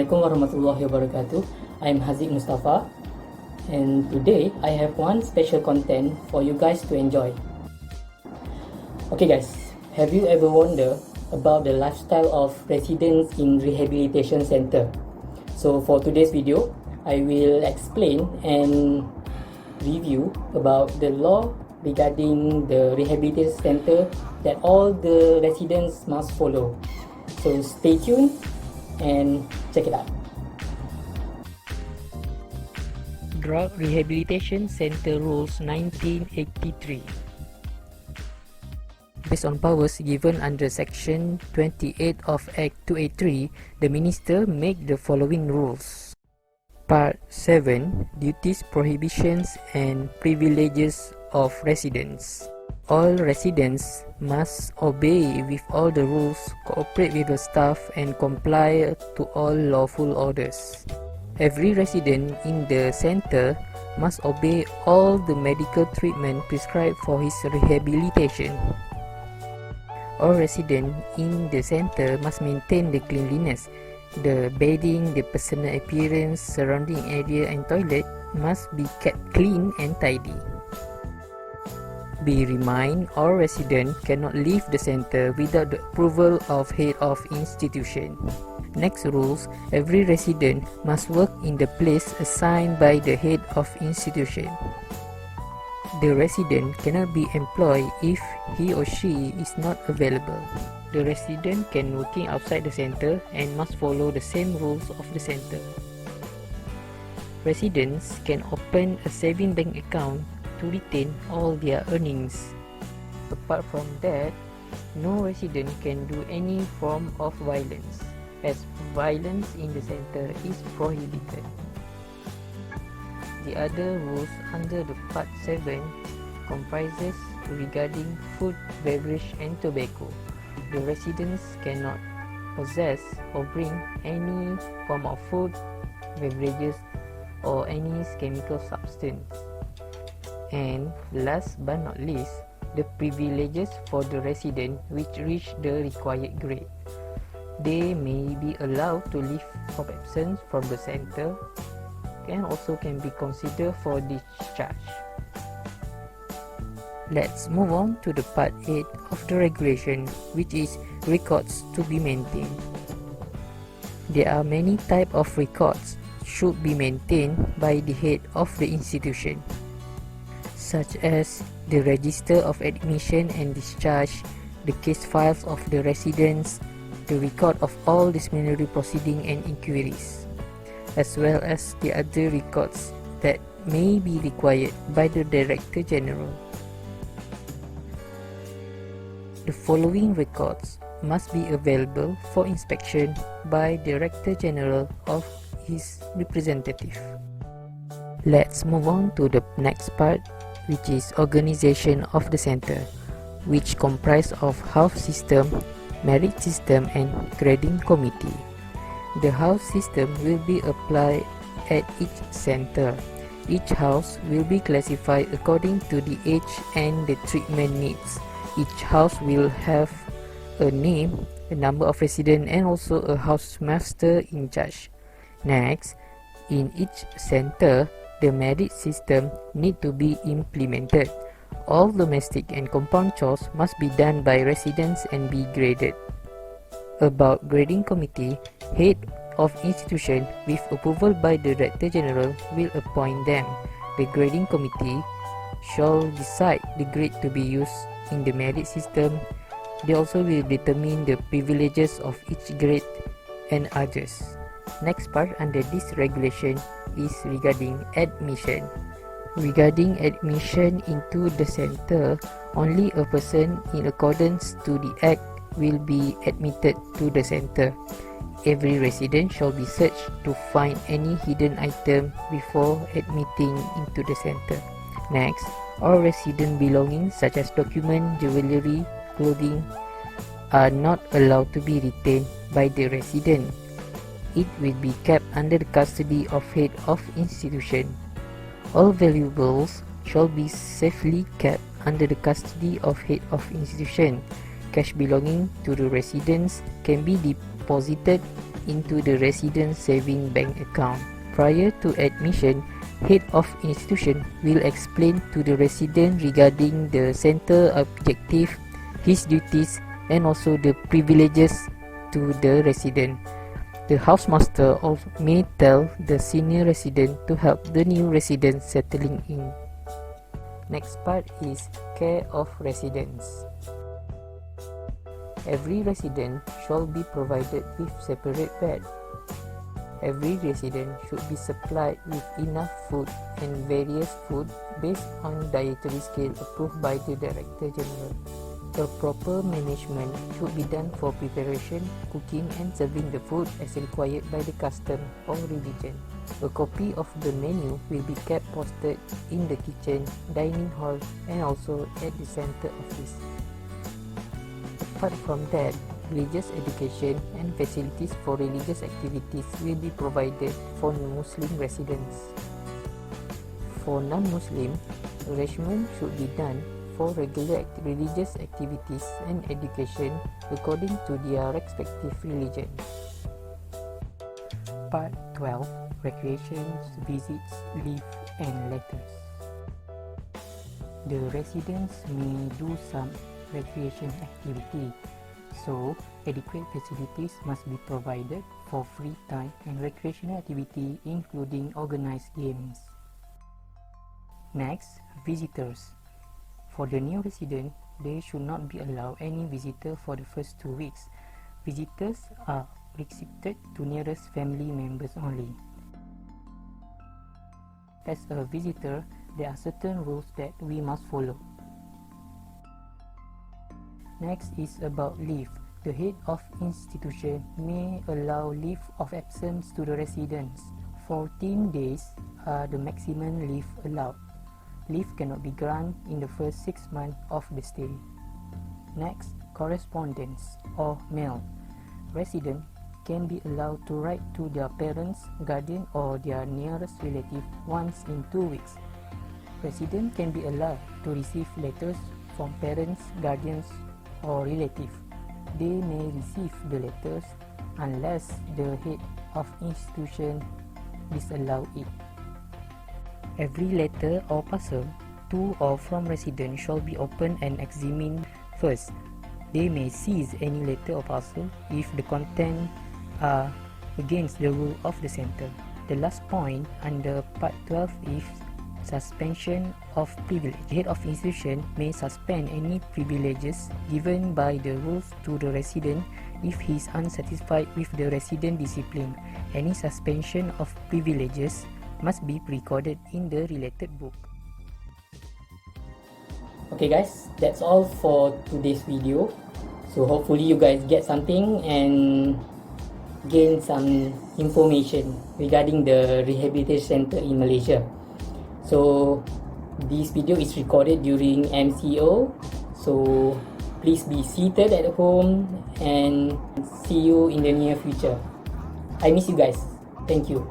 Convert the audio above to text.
Assalamualaikum warahmatullahi wabarakatuh. I'm Haziq Mustafa, and today I have one special content for you guys to enjoy. Okay guys, have you ever wondered about the lifestyle of residents in rehabilitation center? So for today's video, I will explain and review about the law regarding the rehabilitation center that all the residents must follow. So stay tuned and check it out. Drug Rehabilitation Centre Rules 1983. Based on powers given under Section 28 of Act 283, the Minister make the following rules. Part 7. Duties, Prohibitions and Privileges of Residents. All residents must obey with all the rules, cooperate with the staff, and comply to all lawful orders. Every resident in the center must obey all the medical treatment prescribed for his rehabilitation. All residents in the center must maintain the cleanliness. The bedding, the personal appearance, surrounding area and toilet must be kept clean and tidy. Be reminded, all residents cannot leave the center without the approval of head of institution. Next rules, every resident must work in the place assigned by the head of institution. The resident cannot be employed if he or she is not available. The resident can working outside the center and must follow the same rules of the center. Residents can open a saving bank account to retain all their earnings. Apart from that, no resident can do any form of violence, as violence in the center is prohibited. The other rules under the Part 7 comprises regarding food, beverage and tobacco. The residents cannot possess or bring any form of food, beverages or any chemical substance. And last but not least, the privileges for the resident which reach the required grade. They may be allowed to leave of absence from the center and also can be considered for discharge. Let's move on to the Part 8 of the regulation, which is records to be maintained. There are many types of records should be maintained by the head of the institution, such as the register of admission and discharge, the case files of the residents, the record of all disciplinary proceedings and inquiries, as well as the other records that may be required by the Director General. The following records must be available for inspection by Director General of his representative. Let's move on to the next part, which is organization of the center, which comprise of house system, merit system and grading committee. The house system will be applied at each center. Each house will be classified according to the age and the treatment needs. Each house will have a name, a number of residents and also a house master in charge. Next, in each center, the merit system need to be implemented. All domestic and compound chores must be done by residents and be graded. About grading committee, head of institution with approval by the Director General will appoint them. The grading committee shall decide the grade to be used in the merit system. They also will determine the privileges of each grade and others. Next part under this regulation is regarding admission. Regarding admission into the center, only a person in accordance to the Act will be admitted to the center. Every resident shall be searched to find any hidden item before admitting into the center. Next, all resident belongings such as document, jewelry, clothing are not allowed to be retained by the resident. It will be kept under the custody of head of institution. All valuables shall be safely kept under the custody of head of institution. Cash belonging to the residents can be deposited into the resident saving bank account. Prior to admission, head of institution will explain to the resident regarding the center objective, his duties, and also the privileges to the resident. The housemaster may tell the senior resident to help the new resident settling in. Next part is care of residents. Every resident shall be provided with separate bed. Every resident should be supplied with enough food and various food based on dietary scale approved by the Director General. A proper management should be done for preparation, cooking and serving the food as required by the custom or religion. A copy of the menu will be kept posted in the kitchen, dining hall and also at the center office. Apart from that, religious education and facilities for religious activities will be provided for Muslim residents. For non-Muslim, arrangement should be done for regular religious activities and education according to their respective religion. Part 12. Recreations, visits, leave and letters. The residents may do some recreation activity, so adequate facilities must be provided for free time and recreational activity including organized games. Next, visitors. For the new resident, they should not be allowed any visitor for the first 2 weeks. Visitors are restricted to nearest family members only. As a visitor, there are certain rules that we must follow. Next is about leave. The head of institution may allow leave of absence to the residents. 14 days are the maximum leave allowed. Leave cannot be granted in the first 6 months of the stay. Next, correspondence or mail. Residents can be allowed to write to their parents, guardian or their nearest relative once in 2 weeks. Residents can be allowed to receive letters from parents, guardians or relatives. They may receive the letters unless the head of institution disallows it. Every letter or parcel to or from residents shall be opened and examined first. They may seize any letter or parcel if the content are against the rule of the center. The last point under Part 12 is suspension of privilege. The head of institution may suspend any privileges given by the rules to the resident if he is unsatisfied with the resident discipline. Any suspension of privileges must be recorded in the related book. Okay guys, that's all for today's video. So hopefully you guys get something and gain some information regarding the rehabilitation center in Malaysia. So this video is recorded during MCO, so please be seated at home and see you in the near future. I miss you guys. Thank you.